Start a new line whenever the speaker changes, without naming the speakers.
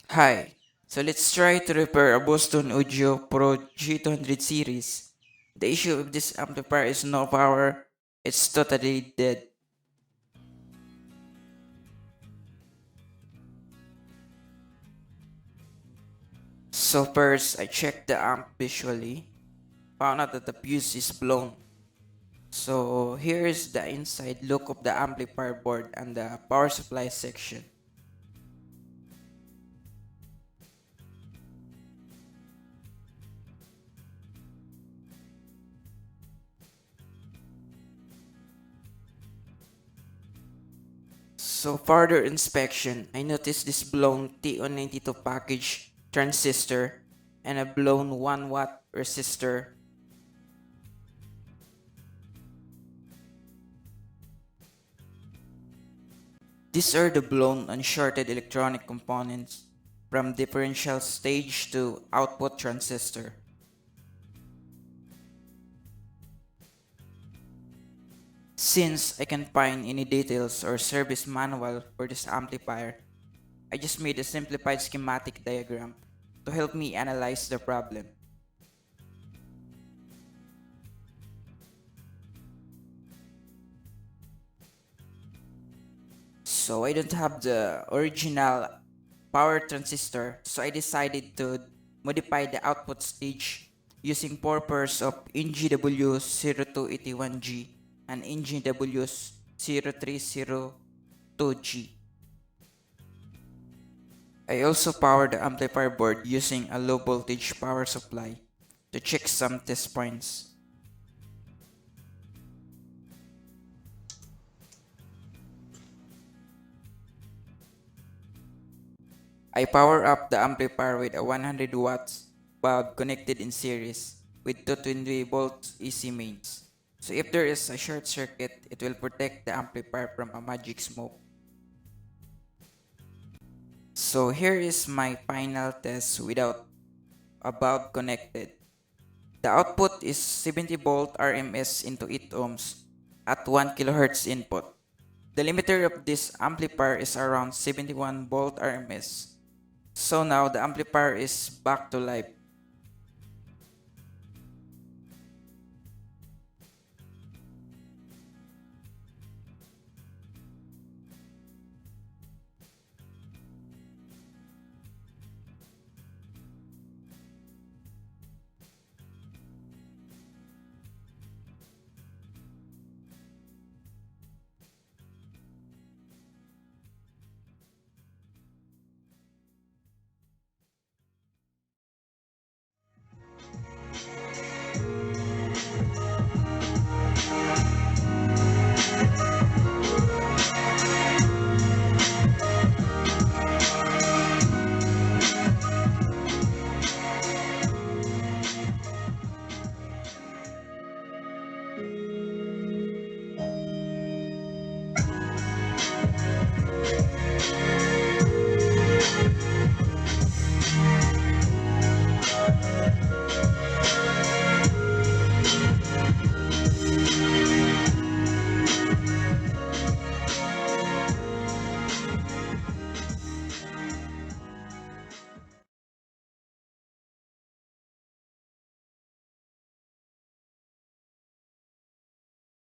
Hi, so let's try to repair a Boston Audio Pro G200 series. The issue of this amplifier is no power, it's totally dead. So first, I checked the amp visually, found out that the fuse is blown. So here is the inside look of the amplifier board and the power supply section. So further inspection, I noticed this blown TO92 package transistor and a blown 1 watt resistor. These are the blown unshorted electronic components from differential stage to output transistor. Since I can't find any details or service manual for this amplifier, I just made a simplified schematic diagram to help me analyze the problem. So I don't have the original power transistor, so I decided to modify the output stage using 4 pairs of NGW0281G and NGW0302G. I also powered the amplifier board using a low voltage power supply to check some test points. I power up the amplifier with a 100 watts bulb connected in series with two 20 volt AC mains. So if there is a short circuit, it will protect the amplifier from a magic smoke. So here is my final test without a bulb connected. The output is 70 volt RMS into 8 ohms at 1 kHz input. The limiter of this amplifier is around 71 volt RMS. So now the amplifier is back to life.